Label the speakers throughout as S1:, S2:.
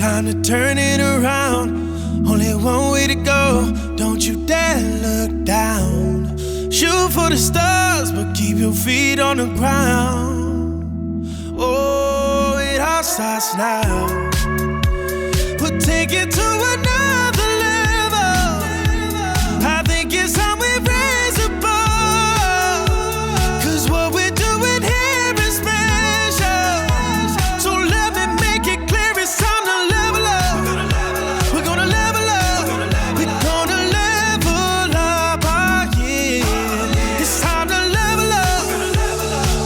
S1: time to turn it around. Only one way to go, don't you dare look down. Shoot for the stars, but keep your feet on the ground. Oh, it all starts now. We'll take it to another level. I think it's time we raise the bar. 'Cause what we're doing here is special. So let me make it clear, it's time to level up. We're gonna level up. We're gonna level up, oh yeah. It's time to level up.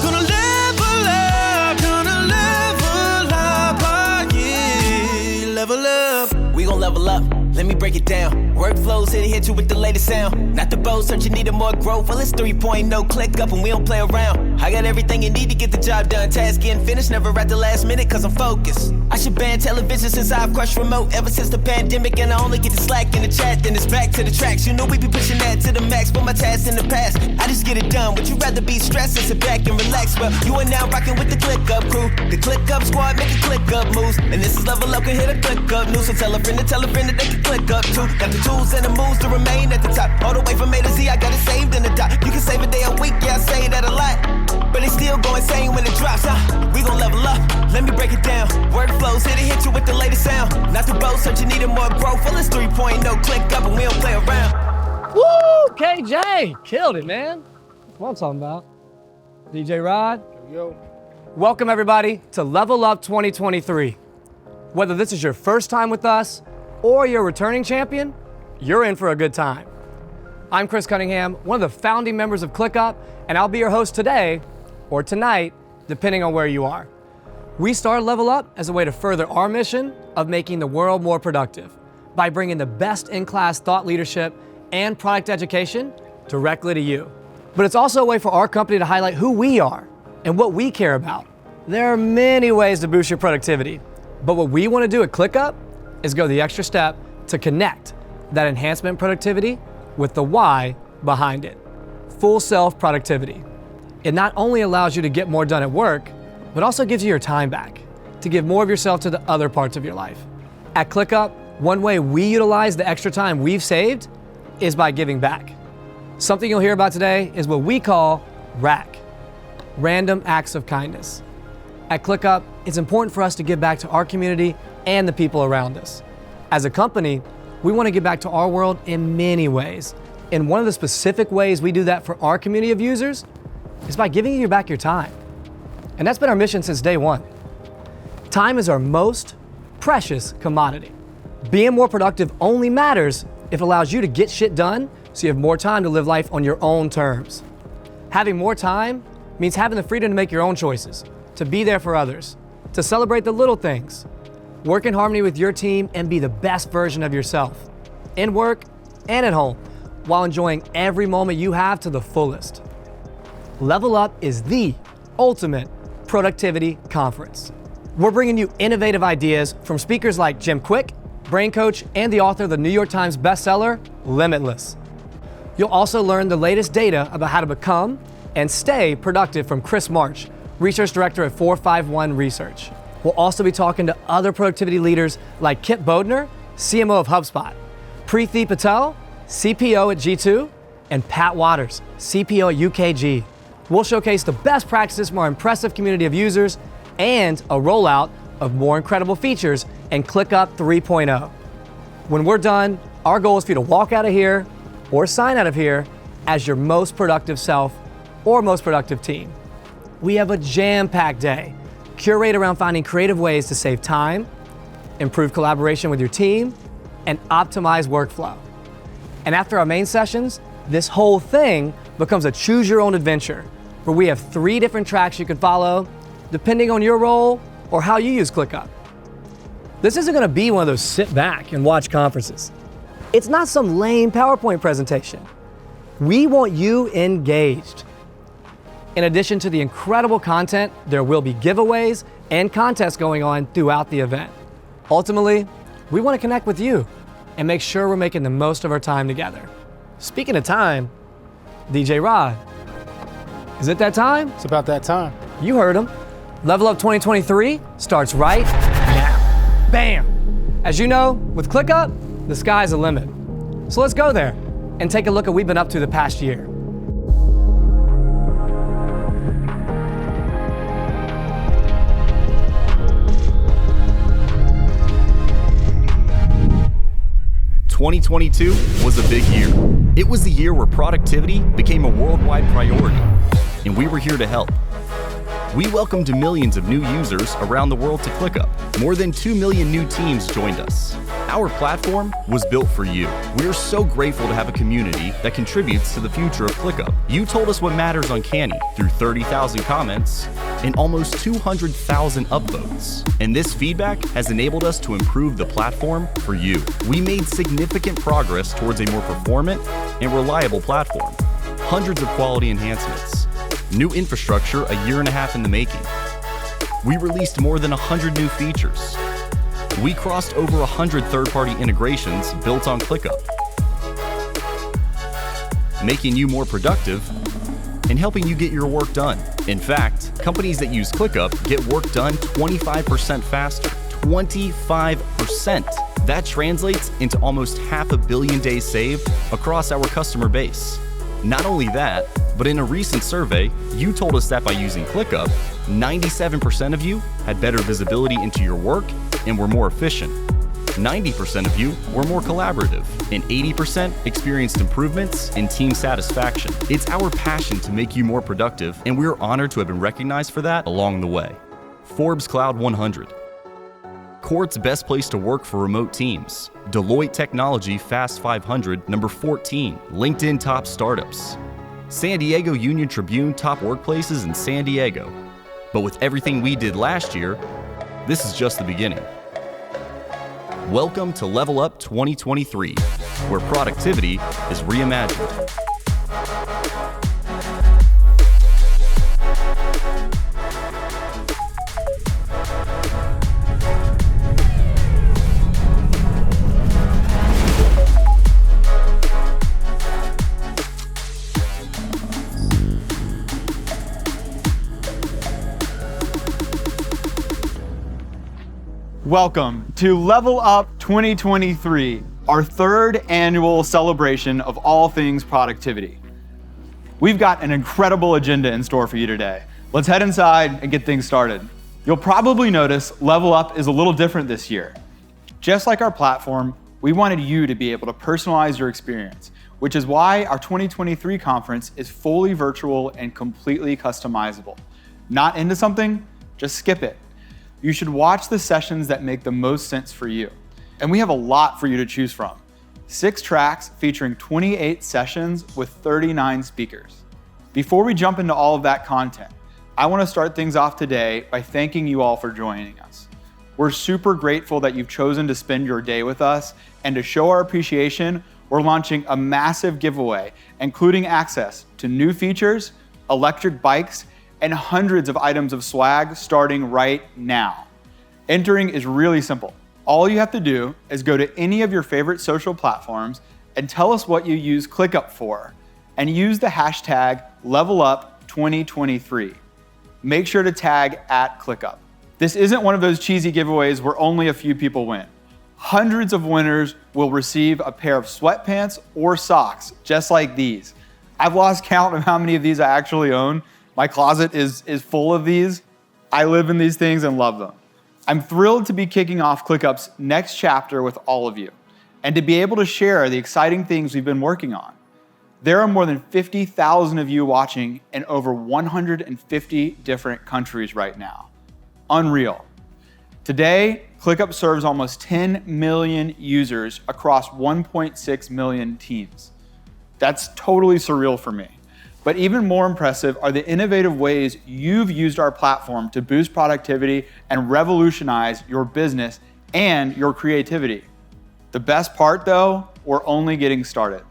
S1: Gonna level up, gonna level up, oh yeah. Level up.
S2: We gon' level up, let me break it down. Workflows hit you with the latest sound. Not the bow, searching needed more growth. Well, it's 3.0, click up and we don't play around. I got everything you need to get the job done. Task getting finished, never at the last minute, cause I'm focused. I should ban television since I've crushed remote ever since the pandemic. And I only get the slack in the chat, then it's back to the tracks. You know we be pushing that to the max, but my tasks in the past, I just get it done. Would you rather be stressed and sit back and relax? Well, you are now rocking with the ClickUp crew. The ClickUp squad making ClickUp moves. And this is LevelUp, can hit a ClickUp news. So tell a friend that they can ClickUp too. Got the tools and the moves to remain at the top. All the way from A to Z, I got it saved in the doc. You can save a day a week, yeah, I say that a lot. But it still go insane when it drops, huh? We gon' level up, let me break it down. Workflows hit you with the latest sound. Not the bow, searching needed more growth. Well, it's 3.0, click up and we don't play around.
S3: Woo! KJ! Killed it, man. That's what I'm talking about. DJ Rod.
S4: Yo.
S3: Welcome, everybody, to LevelUp 2023. Whether this is your first time with us or you're a returning champion, you're in for a good time. I'm Chris Cunningham, one of the founding members of ClickUp, and I'll be your host today, or tonight, depending on where you are. We started LevelUp as a way to further our mission of making the world more productive by bringing the best in-class thought leadership and product education directly to you. But it's also a way for our company to highlight who we are and what we care about. There are many ways to boost your productivity, but what we want to do at ClickUp is go the extra step to connect that enhancement productivity with the why behind it. Full self productivity. It not only allows you to get more done at work, but also gives you your time back to give more of yourself to the other parts of your life. At ClickUp, one way we utilize the extra time we've saved is by giving back. Something you'll hear about today is what we call RAK, Random Acts of Kindness. At ClickUp, it's important for us to give back to our community and the people around us. As a company, we want to give back to our world in many ways. And one of the specific ways we do that for our community of users is by giving you back your time. And that's been our mission since day one. Time is our most precious commodity. Being more productive only matters if it allows you to get shit done so you have more time to live life on your own terms. Having more time means having the freedom to make your own choices, to be there for others, to celebrate the little things, work in harmony with your team and be the best version of yourself, in work and at home, while enjoying every moment you have to the fullest. LevelUp is the ultimate productivity conference. We're bringing you innovative ideas from speakers like Jim Quick, brain coach, and the author of the New York Times bestseller, Limitless. You'll also learn the latest data about how to become and stay productive from Chris March, research director at 451 Research. We'll also be talking to other productivity leaders like Kip Bodner, CMO of HubSpot, Preeti Patel, CPO at G2, and Pat Waters, CPO at UKG. We'll showcase the best practices from our impressive community of users and a rollout of more incredible features in ClickUp 3.0. When we're done, our goal is for you to walk out of here or sign out of here as your most productive self or most productive team. We have a jam-packed day, curated around finding creative ways to save time, improve collaboration with your team, and optimize workflow. And after our main sessions, this whole thing becomes a choose-your-own adventure, where we have 3 different tracks you can follow, depending on your role or how you use ClickUp. This isn't gonna be one of those sit back and watch conferences. It's not some lame PowerPoint presentation. We want you engaged. In addition to the incredible content, there will be giveaways and contests going on throughout the event. Ultimately, we want to connect with you and make sure we're making the most of our time together. Speaking of time, DJ Rod, is it that time?
S4: It's about that time.
S3: You heard him. LevelUp 2023 starts right now. Bam! As you know, with ClickUp, the sky's the limit. So let's go there and take a look at what we've been up to the past year.
S4: "2022 was a big year. It was the year where productivity became a worldwide priority, and we were here to help. We welcomed millions of new users around the world to ClickUp. More than 2 million new teams joined us. Our platform was built for you. We are so grateful to have a community that contributes to the future of ClickUp. You told us what matters on Canny through 30,000 comments and almost 200,000 upvotes. And this feedback has enabled us to improve the platform for you. We made significant progress towards a more performant and reliable platform. Hundreds of quality enhancements. New infrastructure a year and a half in the making. We released more than 100 new features. We crossed over 100 third-party integrations built on ClickUp, making you more productive and helping you get your work done. In fact, companies that use ClickUp get work done 25% faster. 25%! That translates into almost 500 million days saved across our customer base. Not only that, but in a recent survey, you told us that by using ClickUp, 97% of you had better visibility into your work and were more efficient. 90% of you were more collaborative, and 80% experienced improvements in team satisfaction. It's our passion to make you more productive, and we're honored to have been recognized for that along the way. Forbes Cloud 100. Quartz Best Place to Work for Remote Teams. Deloitte Technology Fast 500, number 14. LinkedIn Top Startups. San Diego Union Tribune Top Workplaces in San Diego. But with everything we did last year, this is just the beginning. Welcome to LevelUp 2023, where productivity is reimagined.
S5: Welcome to LevelUp 2023, our third annual celebration of all things productivity. We've got an incredible agenda in store for you today. Let's head inside and get things started. You'll probably notice LevelUp is a little different this year. Just like our platform, we wanted you to be able to personalize your experience, which is why our 2023 conference is fully virtual and completely customizable. Not into something? Just skip it. You should watch the sessions that make the most sense for you. And we have a lot for you to choose from. 6 tracks featuring 28 sessions with 39 speakers. Before we jump into all of that content, I want to start things off today by thanking you all for joining us. We're super grateful that you've chosen to spend your day with us, and to show our appreciation, we're launching a massive giveaway, including access to new features, electric bikes, and hundreds of items of swag starting right now. Entering is really simple. All you have to do is go to any of your favorite social platforms and tell us what you use ClickUp for, and use the hashtag LevelUp2023. Make sure to tag @ClickUp. This isn't one of those cheesy giveaways where only a few people win. Hundreds of winners will receive a pair of sweatpants or socks just like these. I've lost count of how many of these I actually own. My closet is full of these. I live in these things and love them. I'm thrilled to be kicking off ClickUp's next chapter with all of you, and to be able to share the exciting things we've been working on. There are more than 50,000 of you watching in over 150 different countries right now. Unreal. Today, ClickUp serves almost 10 million users across 1.6 million teams. That's totally surreal for me. But even more impressive are the innovative ways you've used our platform to boost productivity and revolutionize your business and your creativity. The best part though, we're only getting started.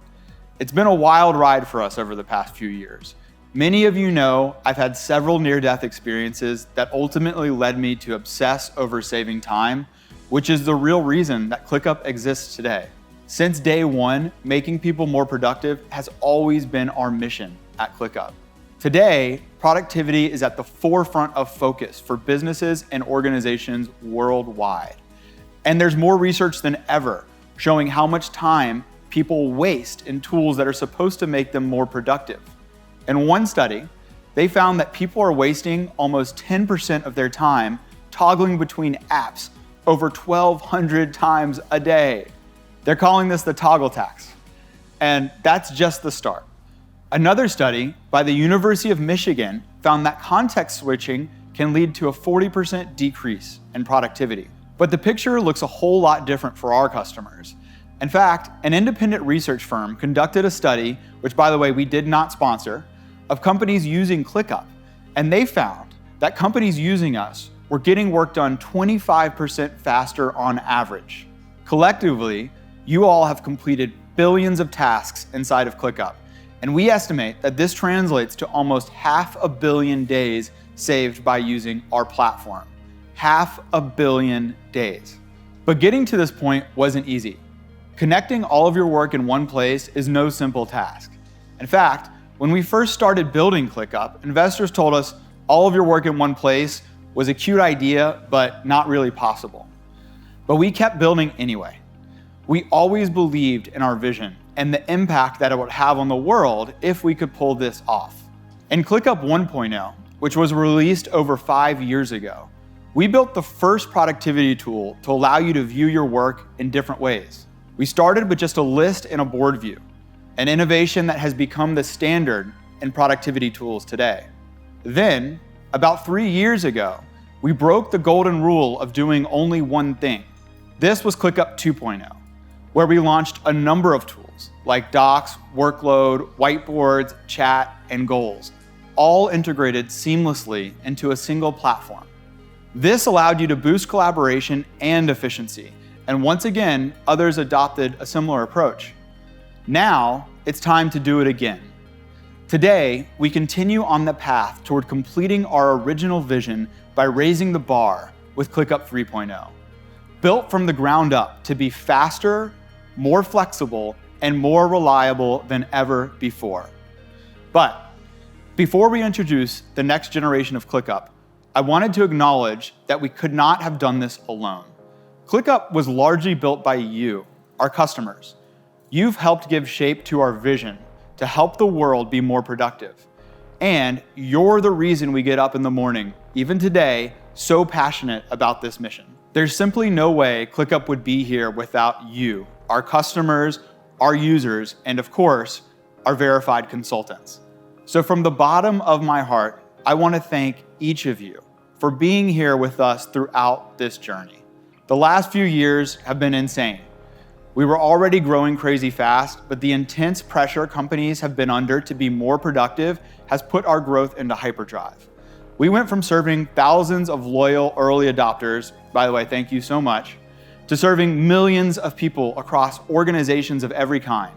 S5: It's been a wild ride for us over the past few years. Many of you know I've had several near-death experiences that ultimately led me to obsess over saving time, which is the real reason that ClickUp exists today. Since day one, making people more productive has always been our mission at ClickUp. Today, productivity is at the forefront of focus for businesses and organizations worldwide. And there's more research than ever showing how much time people waste in tools that are supposed to make them more productive. In one study, they found that people are wasting almost 10% of their time toggling between apps over 1,200 times a day. They're calling this the toggle tax. And that's just the start. Another study by the University of Michigan found that context switching can lead to a 40% decrease in productivity. But the picture looks a whole lot different for our customers. In fact, an independent research firm conducted a study, which by the way, we did not sponsor, of companies using ClickUp. And they found that companies using us were getting work done 25% faster on average. Collectively, you all have completed billions of tasks inside of ClickUp. And we estimate that this translates to almost 500 million days saved by using our platform. 500 million days. But getting to this point wasn't easy. Connecting all of your work in one place is no simple task. In fact, when we first started building ClickUp, investors told us all of your work in one place was a cute idea, but not really possible. But we kept building anyway. We always believed in our vision and the impact that it would have on the world if we could pull this off. In ClickUp 1.0, which was released over 5 years ago, we built the first productivity tool to allow you to view your work in different ways. We started with just a list and a board view, an innovation that has become the standard in productivity tools today. Then, about 3 years ago, we broke the golden rule of doing only one thing. This was ClickUp 2.0, where we launched a number of tools like Docs, Workload, Whiteboards, Chat, and Goals, all integrated seamlessly into a single platform. This allowed you to boost collaboration and efficiency, and once again, others adopted a similar approach. Now, it's time to do it again. Today, we continue on the path toward completing our original vision by raising the bar with ClickUp 3.0. Built from the ground up to be faster, more flexible, and more reliable than ever before. But before we introduce the next generation of ClickUp, I wanted to acknowledge that we could not have done this alone. ClickUp was largely built by you, our customers. You've helped give shape to our vision to help the world be more productive. And you're the reason we get up in the morning, even today, so passionate about this mission. There's simply no way ClickUp would be here without you, our customers, our users, and of course, our verified consultants. So from the bottom of my heart, I want to thank each of you for being here with us throughout this journey. The last few years have been insane. We were already growing crazy fast, but the intense pressure companies have been under to be more productive has put our growth into hyperdrive. We went from serving thousands of loyal early adopters, by the way, thank you so much, to serving millions of people across organizations of every kind,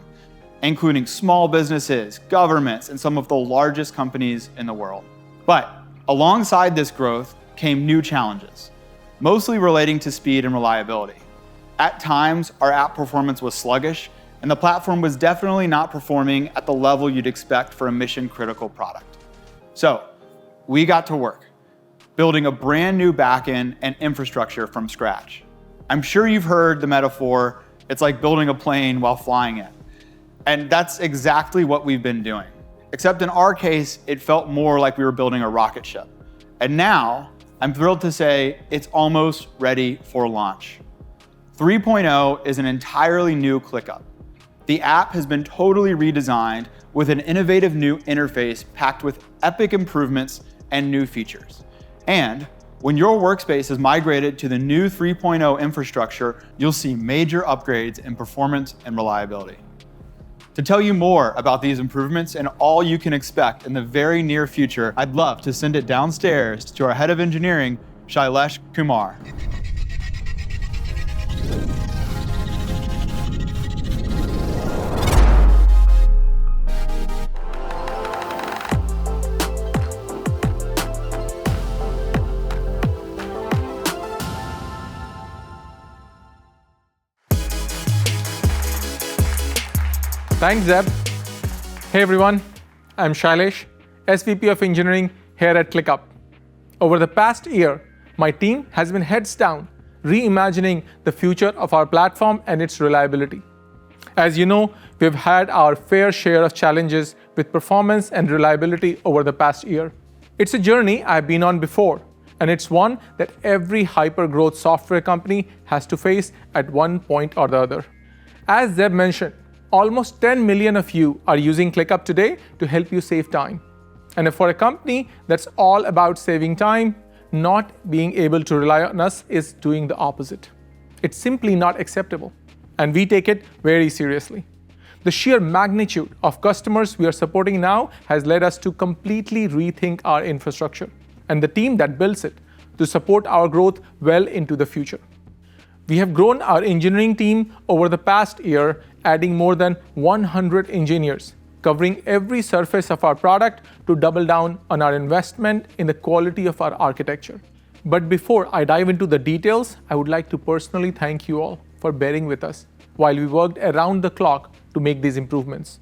S5: including small businesses, governments, and some of the largest companies in the world. But alongside this growth came new challenges, mostly relating to speed and reliability. At times, our app performance was sluggish, and the platform was definitely not performing at the level you'd expect for a mission-critical product. So, we got to work, building a brand new backend and infrastructure from scratch. I'm sure you've heard the metaphor, it's like building a plane while flying it. And that's exactly what we've been doing. Except in our case, it felt more like we were building a rocket ship. And now, I'm thrilled to say it's almost ready for launch. 3.0 is an entirely new ClickUp. The app has been totally redesigned with an innovative new interface packed with epic improvements and new features. And when your workspace is migrated to the new 3.0 infrastructure, you'll see major upgrades in performance and reliability. To tell you more about these improvements and all you can expect in the very near future, I'd love to send it downstairs to our head of engineering, Shailesh Kumar.
S6: Thanks, Zeb. Hey everyone, I'm Shailesh, SVP of Engineering here at ClickUp. Over the past year, my team has been heads down reimagining the future of our platform and its reliability. As you know, we've had our fair share of challenges with performance and reliability over the past year. It's a journey I've been on before, and it's one that every hyper-growth software company has to face at one point or the other. As Zeb mentioned, almost 10 million of you are using ClickUp today to help you save time. And for a company that's all about saving time, not being able to rely on us is doing the opposite. It's simply not acceptable, and we take it very seriously. The sheer magnitude of customers we are supporting now has led us to completely rethink our infrastructure and the team that builds it to support our growth well into the future. We have grown our engineering team over the past year, adding more than 100 engineers, covering every surface of our product to double down on our investment in the quality of our architecture. But before I dive into the details, I would like to personally thank you all for bearing with us while we worked around the clock to make these improvements.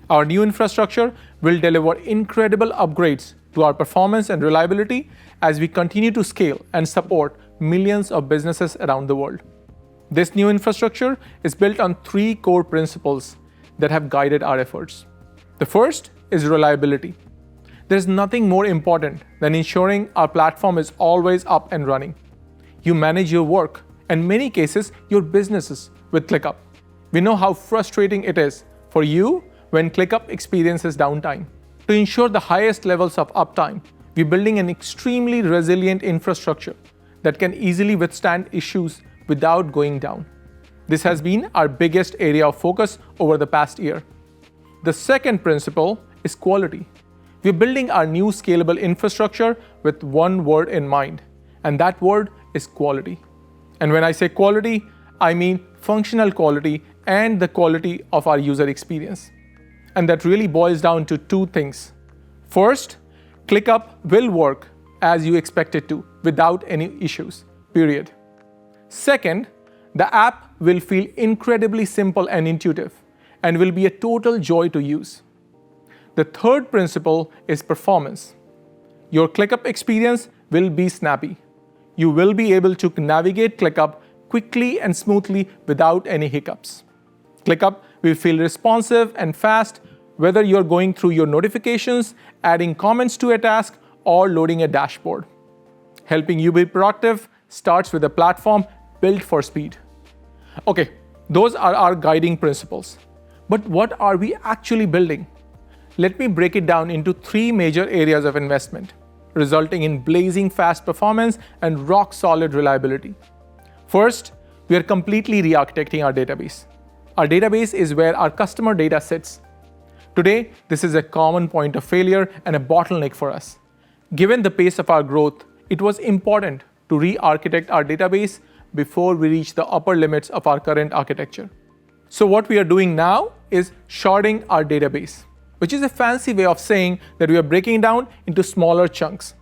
S6: Our new infrastructure will deliver incredible upgrades to our performance and reliability as we continue to scale and support millions of businesses around the world. This new infrastructure is built on 3 core principles that have guided our efforts. The first is reliability. There's nothing more important than ensuring our platform is always up and running. You manage your work, and in many cases, your businesses with ClickUp. We know how frustrating it is for you when ClickUp experiences downtime. To ensure the highest levels of uptime, we're building an extremely resilient infrastructure that can easily withstand issues without going down. This has been our biggest area of focus over the past year. The second principle is quality. We're building our new scalable infrastructure with one word in mind, and that word is quality. And when I say quality, I mean functional quality and the quality of our user experience. And that really boils down to 2 things. First, ClickUp will work as you expect it to, without any issues, period. Second, the app will feel incredibly simple and intuitive, and will be a total joy to use. The third principle is performance. Your ClickUp experience will be snappy. You will be able to navigate ClickUp quickly and smoothly without any hiccups. ClickUp will feel responsive and fast, whether you're going through your notifications, adding comments to a task, or loading a dashboard. Helping you be productive starts with a platform built for speed. Okay, those are our guiding principles. But what are we actually building? Let me break it down into 3 major areas of investment, resulting in blazing fast performance and rock-solid reliability. First, we are completely re-architecting our database. Our database is where our customer data sits. Today, this is a common point of failure and a bottleneck for us. Given the pace of our growth, it was important to re-architect our database before we reach the upper limits of our current architecture. So what we are doing now is sharding our database, which is a fancy way of saying that we are breaking it down into smaller chunks.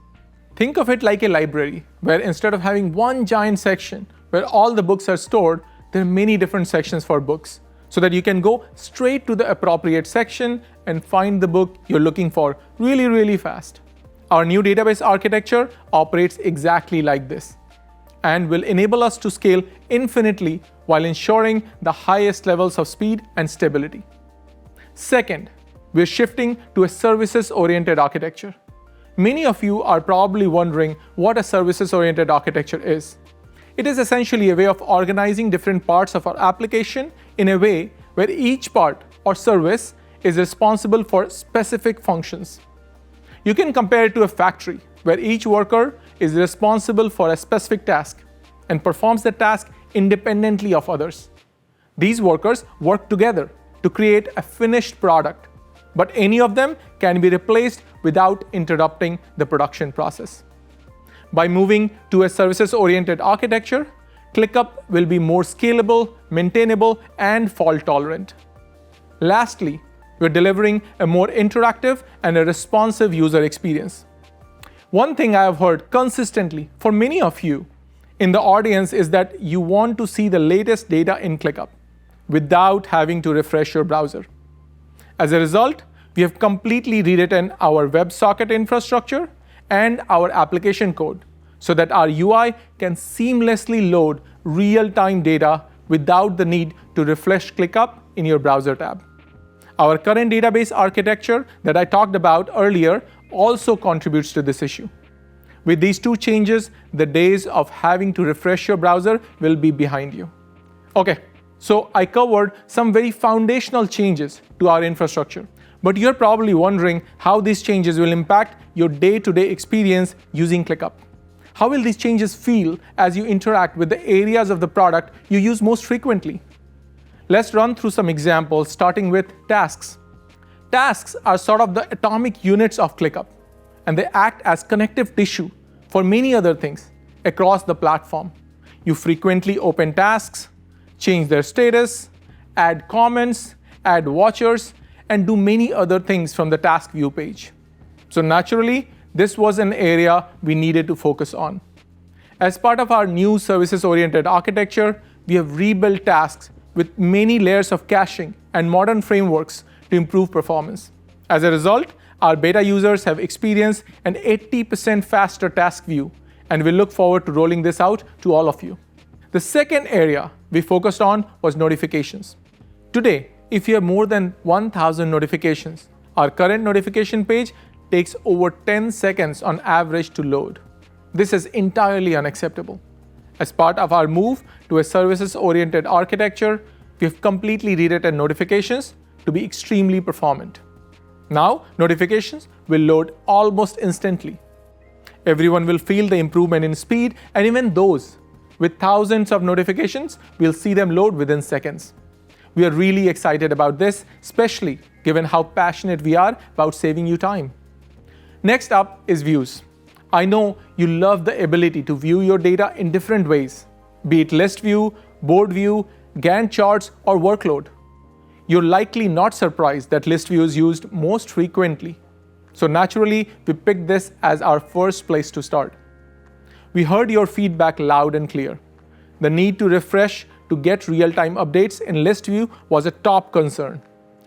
S6: Think of it like a library, where instead of having one giant section where all the books are stored, there are many different sections for books, so that you can go straight to the appropriate section and find the book you're looking for really, really fast. Our new database architecture operates exactly like this, and will enable us to scale infinitely while ensuring the highest levels of speed and stability. Second, we're shifting to a services-oriented architecture. Many of you are probably wondering what a services-oriented architecture is. It is essentially a way of organizing different parts of our application in a way where each part or service is responsible for specific functions. You can compare it to a factory where each worker is responsible for a specific task and performs the task independently of others. These workers work together to create a finished product, but any of them can be replaced without interrupting the production process. By moving to a services-oriented architecture, ClickUp will be more scalable, maintainable, and fault-tolerant. Lastly, we're delivering a more interactive and a responsive user experience. One thing I have heard consistently for many of you in the audience is that you want to see the latest data in ClickUp without having to refresh your browser. As a result, we have completely rewritten our WebSocket infrastructure and our application code so that our UI can seamlessly load real-time data without the need to refresh ClickUp in your browser tab. Our current database architecture that I talked about earlier also contributes to this issue. With these two changes, the days of having to refresh your browser will be behind you. Okay, so I covered some very foundational changes to our infrastructure, but you're probably wondering how these changes will impact your day-to-day experience using ClickUp. How will these changes feel as you interact with the areas of the product you use most frequently? Let's run through some examples, starting with tasks. Tasks are sort of the atomic units of ClickUp, and they act as connective tissue for many other things across the platform. You frequently open tasks, change their status, add comments, add watchers, and do many other things from the task view page. So naturally, this was an area we needed to focus on. As part of our new services-oriented architecture, we have rebuilt tasks with many layers of caching and modern frameworks to improve performance. As a result, our beta users have experienced an 80% faster task view, and we look forward to rolling this out to all of you. The second area we focused on was notifications. Today, if you have more than 1,000 notifications, our current notification page takes over 10 seconds on average to load. This is entirely unacceptable. As part of our move to a services-oriented architecture, we have completely rewritten notifications to be extremely performant. Now, notifications will load almost instantly. Everyone will feel the improvement in speed, and even those with thousands of notifications will see them load within seconds. We are really excited about this, especially given how passionate we are about saving you time. Next up is views. I know you love the ability to view your data in different ways, be it list view, board view, Gantt charts, or workload. You're likely not surprised that list view is used most frequently. So naturally, we picked this as our first place to start. We heard your feedback loud and clear. The need to refresh to get real-time updates in list view was a top concern.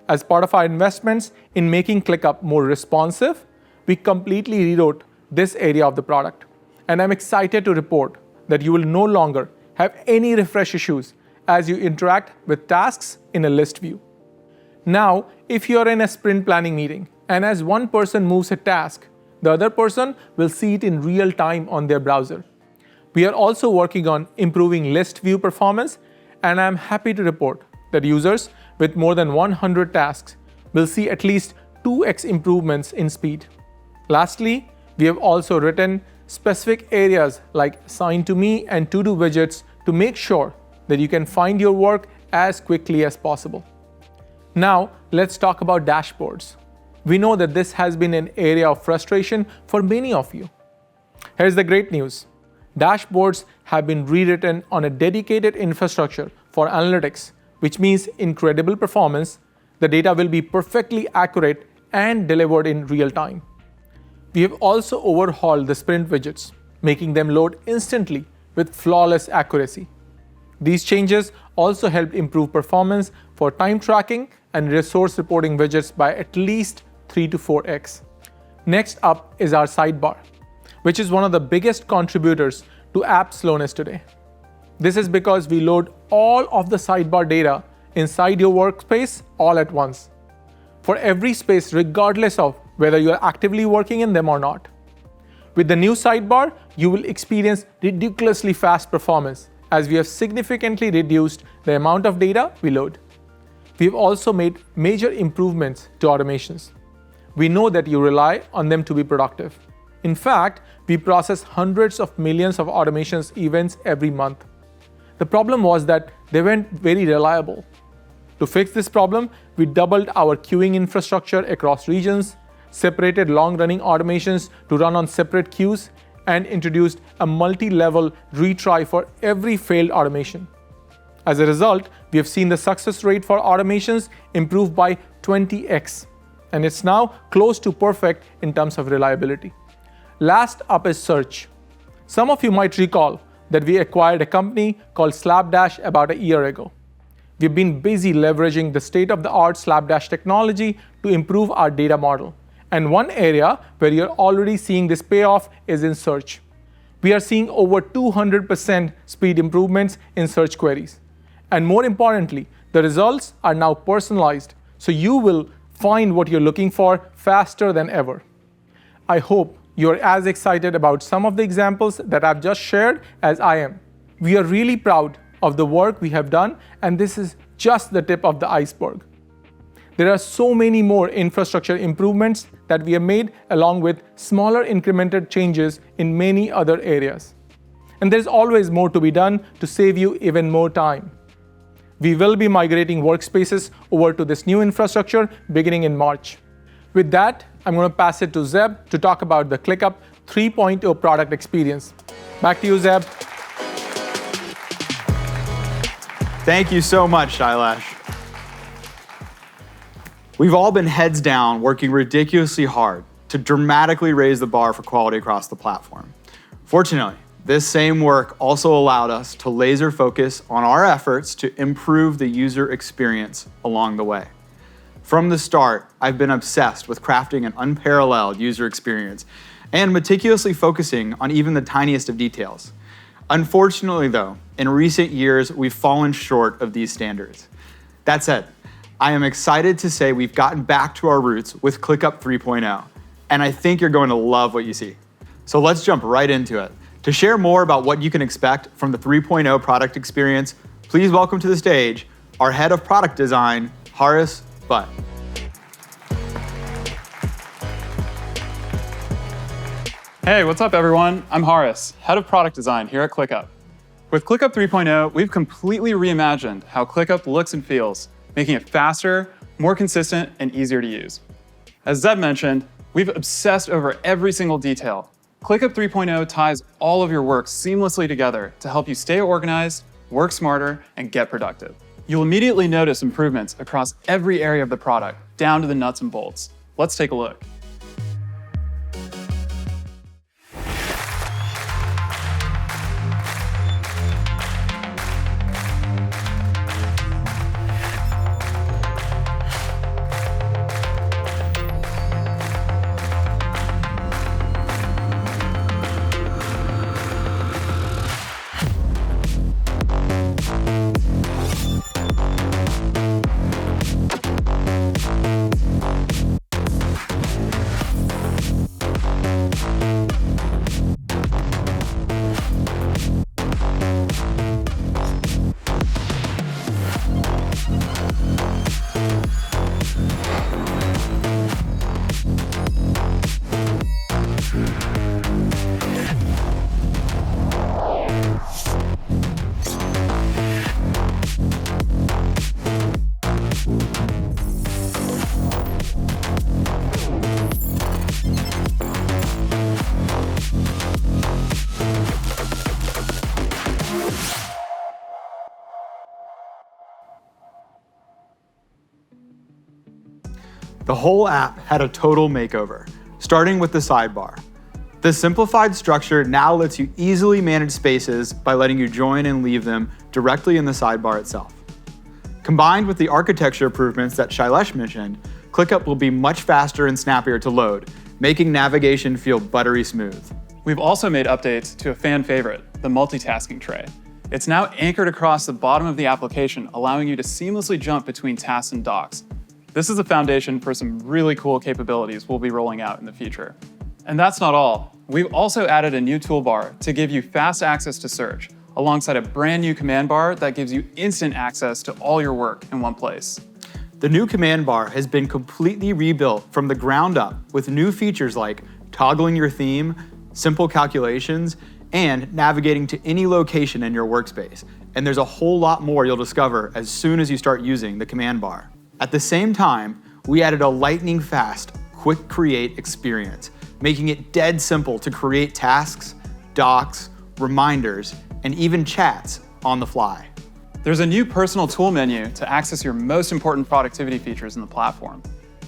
S6: As part of our investments in making ClickUp more responsive, we completely rewrote this area of the product. And I'm excited to report that you will no longer have any refresh issues as you interact with tasks in a list view. Now, if you're in a sprint planning meeting, and as one person moves a task, the other person will see it in real time on their browser. We are also working on improving list view performance, and I'm happy to report that users with more than 100 tasks will see at least 2x improvements in speed. Lastly, we have also written specific areas like Assign to Me and To-Do widgets to make sure that you can find your work as quickly as possible. Now, let's talk about dashboards. We know that this has been an area of frustration for many of you. Here's the great news. Dashboards have been rewritten on a dedicated infrastructure for analytics, which means incredible performance. The data will be perfectly accurate and delivered in real time. We have also overhauled the sprint widgets, making them load instantly with flawless accuracy. These changes also helped improve performance for time tracking and resource reporting widgets by at least 3 to 4x. Next up is our sidebar, which is one of the biggest contributors to app slowness today. This is because we load all of the sidebar data inside your workspace all at once, for every space regardless of whether you are actively working in them or not. With the new sidebar, you will experience ridiculously fast performance as we have significantly reduced the amount of data we load. We've also made major improvements to automations. We know that you rely on them to be productive. In fact, we process hundreds of millions of automations events every month. The problem was that they weren't very reliable. To fix this problem, we doubled our queuing infrastructure across regions, separated long-running automations to run on separate queues, and introduced a multi-level retry for every failed automation. As a result, we have seen the success rate for automations improve by 20x, and it's now close to perfect in terms of reliability. Last up is search. Some of you might recall that we acquired a company called Slapdash about a year ago. We've been busy leveraging the state-of-the-art Slapdash technology to improve our data model. And one area where you're already seeing this payoff is in search. We are seeing over 200% speed improvements in search queries. And more importantly, the results are now personalized, so you will find what you're looking for faster than ever. I hope you're as excited about some of the examples that I've just shared as I am. We are really proud of the work we have done, and this is just the tip of the iceberg. There are so many more infrastructure improvements that we have made, along with smaller incremental changes in many other areas. And there's always more to be done to save you even more time. We will be migrating workspaces over to this new infrastructure beginning in March. With that, I'm going to pass it to Zeb to talk about the ClickUp 3.0 product experience. Back to you, Zeb.
S5: Thank you so much, Shailesh. We've all been heads down working ridiculously hard to dramatically raise the bar for quality across the platform. Fortunately, this same work also allowed us to laser focus on our efforts to improve the user experience along the way. From the start, I've been obsessed with crafting an unparalleled user experience and meticulously focusing on even the tiniest of details. Unfortunately, though, in recent years, we've fallen short of these standards. That said, I am excited to say we've gotten back to our roots with ClickUp 3.0, and I think you're going to love what you see. So let's jump right into it. To share more about what you can expect from the 3.0 product experience, please welcome to the stage our head of product design, Haris Butt.
S7: Hey, what's up everyone? I'm Haris, head of product design here at ClickUp. With ClickUp 3.0, we've completely reimagined how ClickUp looks and feels, making it faster, more consistent, and easier to use. As Zeb mentioned, we've obsessed over every single detail. ClickUp 3.0 ties all of your work seamlessly together to help you stay organized, work smarter, and get productive. You'll immediately notice improvements across every area of the product, down to the nuts and bolts. Let's take a look.
S5: The whole app had a total makeover, starting with the sidebar. The simplified structure now lets you easily manage spaces by letting you join and leave them directly in the sidebar itself. Combined with the architecture improvements that Shailesh mentioned, ClickUp will be much faster and snappier to load, making navigation feel buttery smooth.
S7: We've also made updates to a fan favorite, the multitasking tray. It's now anchored across the bottom of the application, allowing you to seamlessly jump between tasks and docs. This is a foundation for some really cool capabilities we'll be rolling out in the future. And that's not all. We've also added a new toolbar to give you fast access to search, alongside a brand new command bar that gives you instant access to all your work in one place.
S5: The new command bar has been completely rebuilt from the ground up with new features like toggling your theme, simple calculations, and navigating to any location in your workspace. And there's a whole lot more you'll discover as soon as you start using the command bar. At the same time, we added a lightning-fast, quick create experience, making it dead simple to create tasks, docs, reminders, and even chats on the fly.
S7: There's a new personal tool menu to access your most important productivity features in the platform.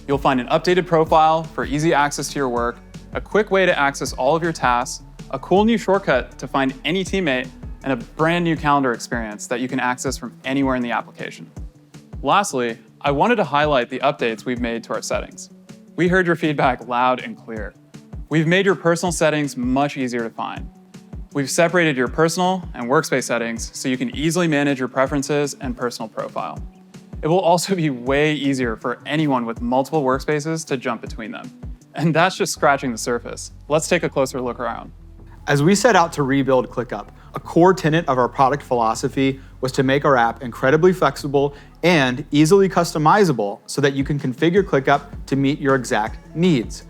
S7: You'll find an updated profile for easy access to your work, a quick way to access all of your tasks, a cool new shortcut to find any teammate, and a brand new calendar experience that you can access from anywhere in the application. Lastly, I wanted to highlight the updates we've made to our settings. We heard your feedback loud and clear. We've made your personal settings much easier to find. We've separated your personal and workspace settings so you can easily manage your preferences and personal profile. It will also be way easier for anyone with multiple workspaces to jump between them. And that's just scratching the surface. Let's take a closer look around.
S5: As we set out to rebuild ClickUp, a core tenet of our product philosophy was to make our app incredibly flexible and easily customizable so that you can configure ClickUp to meet your exact needs.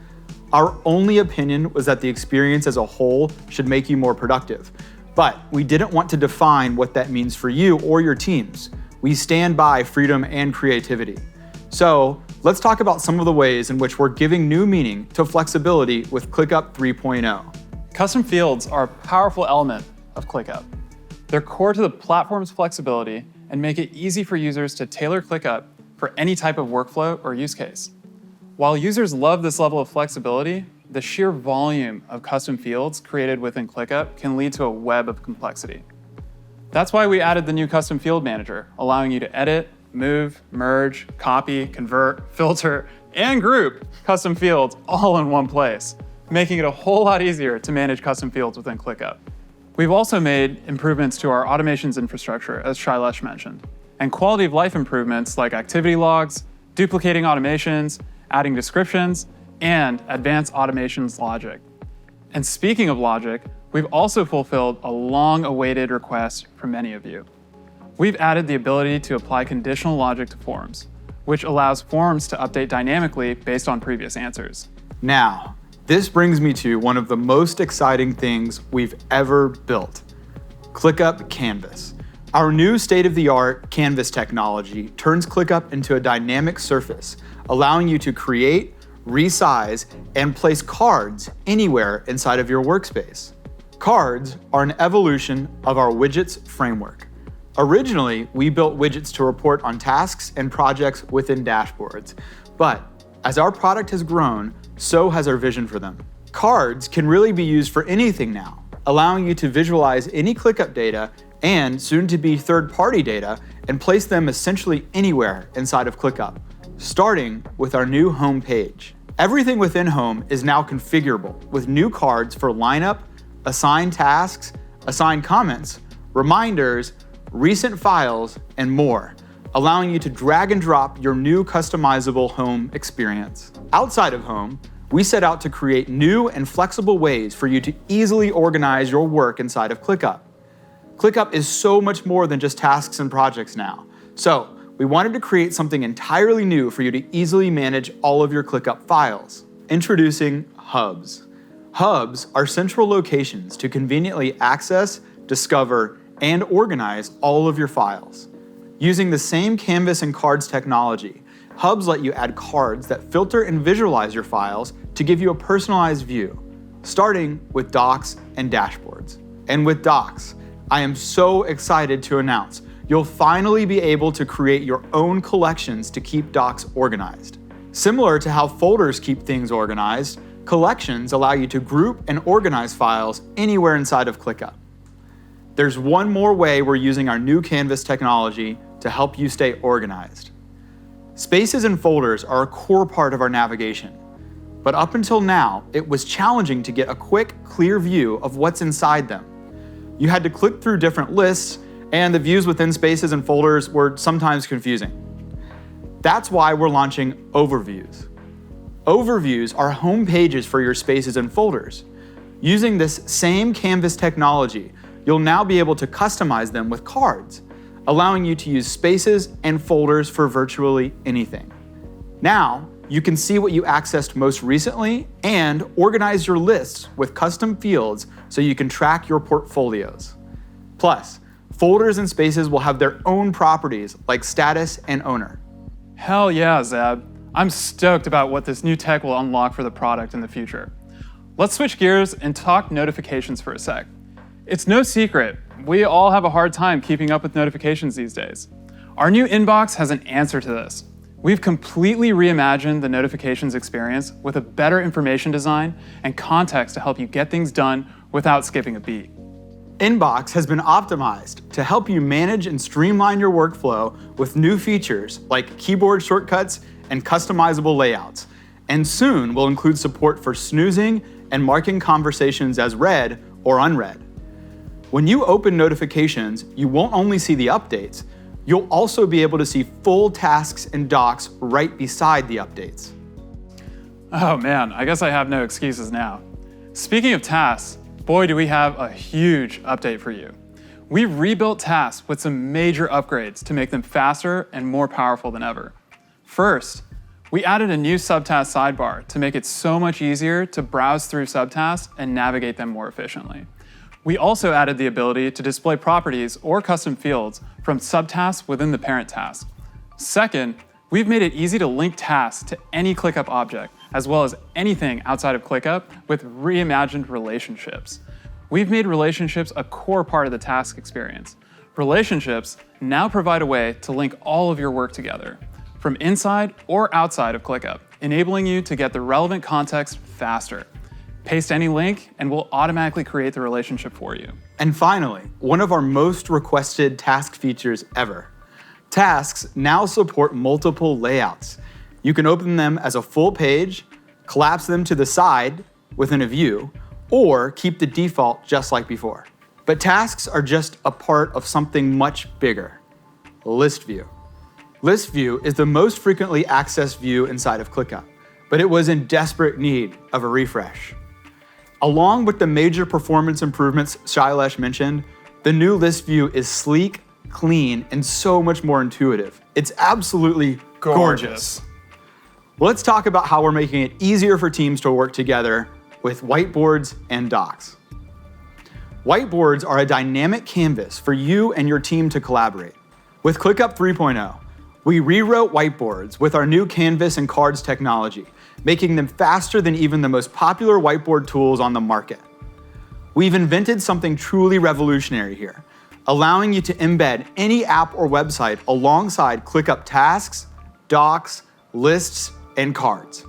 S5: Our only opinion was that the experience as a whole should make you more productive, but we didn't want to define what that means for you or your teams. We stand by freedom and creativity. So let's talk about some of the ways in which we're giving new meaning to flexibility with ClickUp 3.0.
S7: Custom fields are a powerful element of ClickUp. They're core to the platform's flexibility and make it easy for users to tailor ClickUp for any type of workflow or use case. While users love this level of flexibility, the sheer volume of custom fields created within ClickUp can lead to a web of complexity. That's why we added the new Custom Field Manager, allowing you to edit, move, merge, copy, convert, filter, and group custom fields all in one place, making it a whole lot easier to manage custom fields within ClickUp. We've also made improvements to our automations infrastructure, as Shailesh mentioned, and quality of life improvements like activity logs, duplicating automations, adding descriptions, and advanced automations logic. And speaking of logic, we've also fulfilled a long-awaited request from many of you. We've added the ability to apply conditional logic to forms, which allows forms to update dynamically based on previous answers.
S5: Now, this brings me to one of the most exciting things we've ever built, ClickUp Canvas. Our new state-of-the-art Canvas technology turns ClickUp into a dynamic surface, allowing you to create, resize, and place cards anywhere inside of your workspace. Cards are an evolution of our widgets framework. Originally, we built widgets to report on tasks and projects within dashboards, but as our product has grown, so has our vision for them. Cards can really be used for anything now, allowing you to visualize any ClickUp data and soon-to-be third-party data and place them essentially anywhere inside of ClickUp, starting with our new home page. Everything within Home is now configurable with new cards for lineup, assign tasks, assign comments, reminders, recent files, and more, allowing you to drag and drop your new customizable home experience. Outside of Home, we set out to create new and flexible ways for you to easily organize your work inside of ClickUp. ClickUp is so much more than just tasks and projects now. So we wanted to create something entirely new for you to easily manage all of your ClickUp files. Introducing Hubs. Hubs are central locations to conveniently access, discover, and organize all of your files. Using the same Canvas and Cards technology, Hubs let you add cards that filter and visualize your files to give you a personalized view, starting with docs and dashboards. And with docs, I am so excited to announce you'll finally be able to create your own collections to keep docs organized. Similar to how folders keep things organized, collections allow you to group and organize files anywhere inside of ClickUp. There's one more way we're using our new Canvas technology to help you stay organized. Spaces and folders are a core part of our navigation, but up until now, it was challenging to get a quick, clear view of what's inside them. You had to click through different lists, and the views within spaces and folders were sometimes confusing. That's why we're launching Overviews. Overviews are home pages for your spaces and folders. Using this same Canvas technology, you'll now be able to customize them with cards, allowing you to use spaces and folders for virtually anything. Now, you can see what you accessed most recently and organize your lists with custom fields so you can track your portfolios. Plus, folders and spaces will have their own properties like status and owner.
S7: Hell yeah, Zeb. I'm stoked about what this new tech will unlock for the product in the future. Let's switch gears and talk notifications for a sec. It's no secret, we all have a hard time keeping up with notifications these days. Our new inbox has an answer to this. We've completely reimagined the notifications experience with a better information design and context to help you get things done without skipping a beat.
S5: Inbox has been optimized to help you manage and streamline your workflow with new features like keyboard shortcuts and customizable layouts, and soon will include support for snoozing and marking conversations as read or unread. When you open notifications, you won't only see the updates, you'll also be able to see full tasks and docs right beside the updates.
S7: Oh man, I guess I have no excuses now. Speaking of tasks, boy do we have a huge update for you. We rebuilt tasks with some major upgrades to make them faster and more powerful than ever. First, we added a new subtask sidebar to make it so much easier to browse through subtasks and navigate them more efficiently. We also added the ability to display properties or custom fields from subtasks within the parent task. Second, we've made it easy to link tasks to any ClickUp object, as well as anything outside of ClickUp with reimagined relationships. We've made relationships a core part of the task experience. Relationships now provide a way to link all of your work together, from inside or outside of ClickUp, enabling you to get the relevant context faster. Paste any link and we'll automatically create the relationship for you.
S5: And finally, one of our most requested task features ever. Tasks now support multiple layouts. You can open them as a full page, collapse them to the side within a view, or keep the default just like before. But tasks are just a part of something much bigger, List View. List View is the most frequently accessed view inside of ClickUp, but it was in desperate need of a refresh. Along with the major performance improvements Shailesh mentioned, the new List View is sleek, clean, and so much more intuitive. It's absolutely gorgeous. Let's talk about how we're making it easier for teams to work together with whiteboards and docs. Whiteboards are a dynamic canvas for you and your team to collaborate. With ClickUp 3.0, we rewrote whiteboards with our new Canvas and cards technology, making them faster than even the most popular whiteboard tools on the market. We've invented something truly revolutionary here, allowing you to embed any app or website alongside ClickUp tasks, docs, lists, and cards.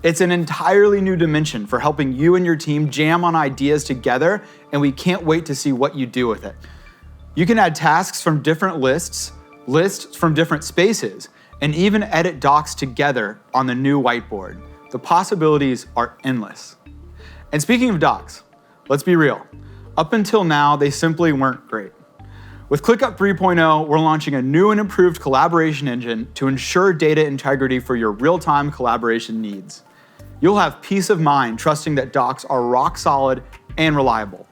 S5: It's an entirely new dimension for helping you and your team jam on ideas together, and we can't wait to see what you do with it. You can add tasks from different lists from different spaces, and even edit docs together on the new whiteboard. The possibilities are endless. And speaking of docs, let's be real. Up until now, they simply weren't great. With ClickUp 3.0, we're launching a new and improved collaboration engine to ensure data integrity for your real-time collaboration needs. You'll have peace of mind trusting that docs are rock solid and reliable.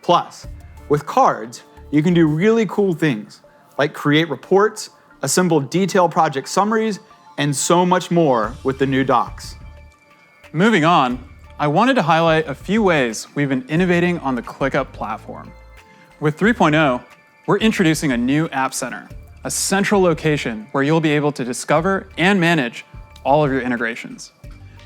S5: Plus, with cards, you can do really cool things like create reports, assemble detailed project summaries, and so much more with the new docs.
S7: Moving on, I wanted to highlight a few ways we've been innovating on the ClickUp platform. With 3.0, we're introducing a new App Center, a central location where you'll be able to discover and manage all of your integrations.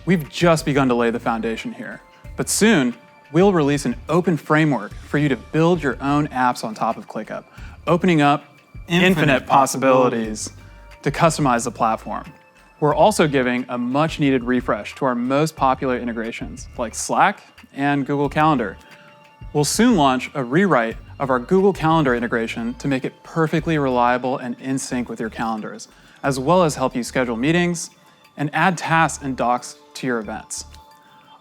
S7: We've just begun to lay the foundation here, but soon we'll release an open framework for you to build your own apps on top of ClickUp, opening up infinite possibilities to customize the platform. We're also giving a much needed refresh to our most popular integrations like Slack and Google Calendar. We'll soon launch a rewrite of our Google Calendar integration to make it perfectly reliable and in sync with your calendars, as well as help you schedule meetings and add tasks and docs to your events.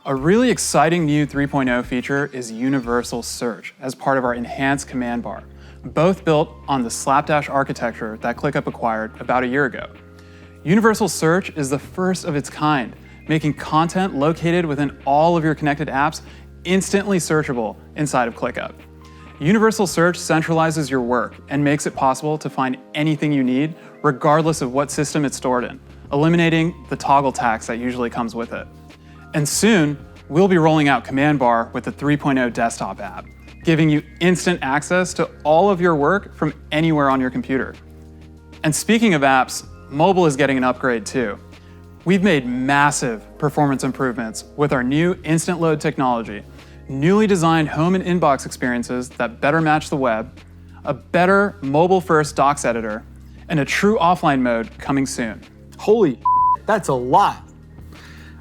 S7: A really exciting new 3.0 feature is Universal Search as part of our enhanced command bar, both built on the Slapdash architecture that ClickUp acquired about a year ago. Universal Search is the first of its kind, making content located within all of your connected apps instantly searchable inside of ClickUp. Universal Search centralizes your work and makes it possible to find anything you need, regardless of what system it's stored in, eliminating the toggle tax that usually comes with it. And soon, we'll be rolling out Command Bar with the 3.0 desktop app, giving you instant access to all of your work from anywhere on your computer. And speaking of apps, mobile is getting an upgrade too. We've made massive performance improvements with our new Instant Load technology, newly designed home and inbox experiences that better match the web, a better mobile-first docs editor, and a true offline mode coming soon.
S5: Holy, that's a lot.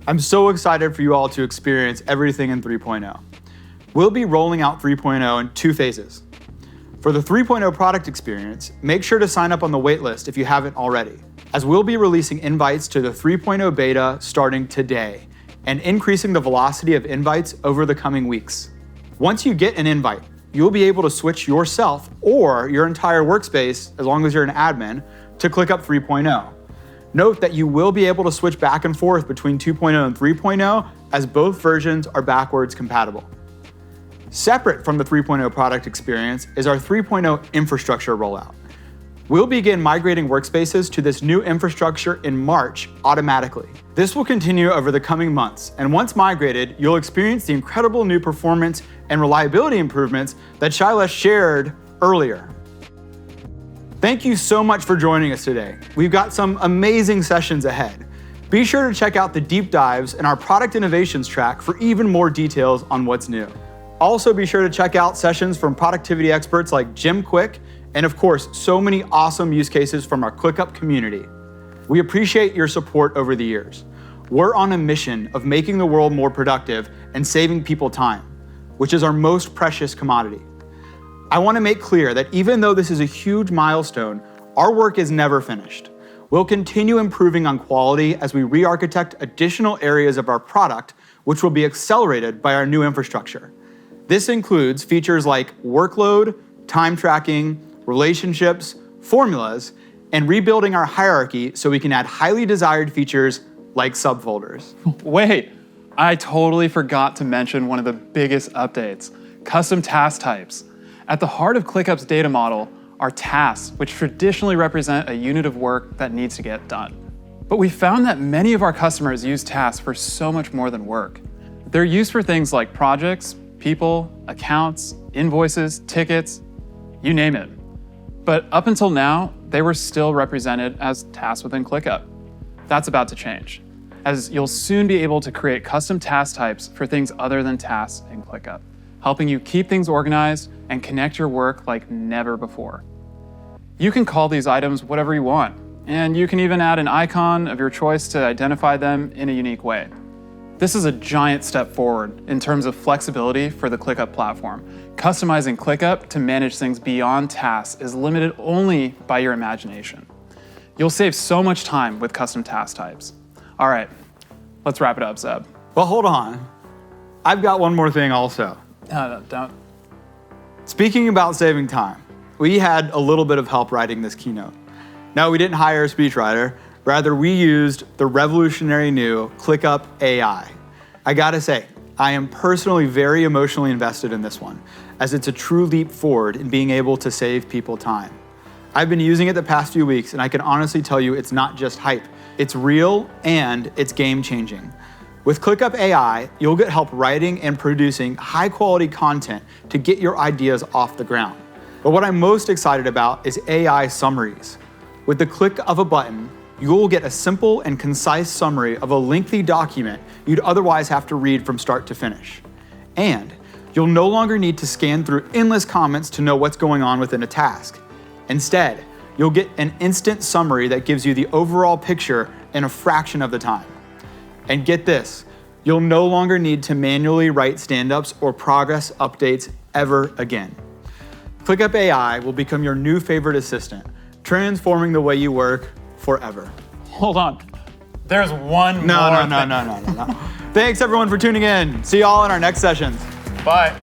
S5: I'm so excited for you all to experience everything in 3.0. We'll be rolling out 3.0 in 2 phases. For the 3.0 product experience, make sure to sign up on the waitlist if you haven't already, as we'll be releasing invites to the 3.0 beta starting today and increasing the velocity of invites over the coming weeks. Once you get an invite, you'll be able to switch yourself or your entire workspace, as long as you're an admin, to ClickUp 3.0. Note that you will be able to switch back and forth between 2.0 and 3.0, as both versions are backwards compatible. Separate from the 3.0 product experience is our 3.0 infrastructure rollout. We'll begin migrating workspaces to this new infrastructure in March automatically. This will continue over the coming months, and once migrated, you'll experience the incredible new performance and reliability improvements that Shailesh shared earlier. Thank you so much for joining us today. We've got some amazing sessions ahead. Be sure to check out the deep dives in our product innovations track for even more details on what's new. Also, be sure to check out sessions from productivity experts like Jim Quick, and of course, so many awesome use cases from our ClickUp community. We appreciate your support over the years. We're on a mission of making the world more productive and saving people time, which is our most precious commodity. I want to make clear that even though this is a huge milestone, our work is never finished. We'll continue improving on quality as we re-architect additional areas of our product, which will be accelerated by our new infrastructure. This includes features like workload, time tracking, relationships, formulas, and rebuilding our hierarchy so we can add highly desired features like subfolders.
S7: Wait, I totally forgot to mention one of the biggest updates, custom task types. At the heart of ClickUp's data model are tasks, which traditionally represent a unit of work that needs to get done. But we found that many of our customers use tasks for so much more than work. They're used for things like projects, people, accounts, invoices, tickets, you name it. But up until now, they were still represented as tasks within ClickUp. That's about to change, as you'll soon be able to create custom task types for things other than tasks in ClickUp, helping you keep things organized and connect your work like never before. You can call these items whatever you want, and you can even add an icon of your choice to identify them in a unique way. This is a giant step forward in terms of flexibility for the ClickUp platform. Customizing ClickUp to manage things beyond tasks is limited only by your imagination. You'll save so much time with custom task types. All right, let's wrap it up, Zeb.
S5: Well, hold on. I've got one more thing also.
S7: No, don't.
S5: Speaking about saving time, we had a little bit of help writing this keynote. No, we didn't hire a speechwriter. Rather, we used the revolutionary new ClickUp AI. I gotta say, I am personally very emotionally invested in this one, as it's a true leap forward in being able to save people time. I've been using it the past few weeks, and I can honestly tell you it's not just hype. It's real, and it's game-changing. With ClickUp AI, you'll get help writing and producing high-quality content to get your ideas off the ground. But what I'm most excited about is AI summaries. With the click of a button, you'll get a simple and concise summary of a lengthy document you'd otherwise have to read from start to finish. And you'll no longer need to scan through endless comments to know what's going on within a task. Instead, you'll get an instant summary that gives you the overall picture in a fraction of the time. And get this, you'll no longer need to manually write stand-ups or progress updates ever again. ClickUp AI will become your new favorite assistant, transforming the way you work forever.
S7: Hold on. There's one more
S5: No. Thanks everyone for tuning in. See y'all in our next sessions.
S7: Bye.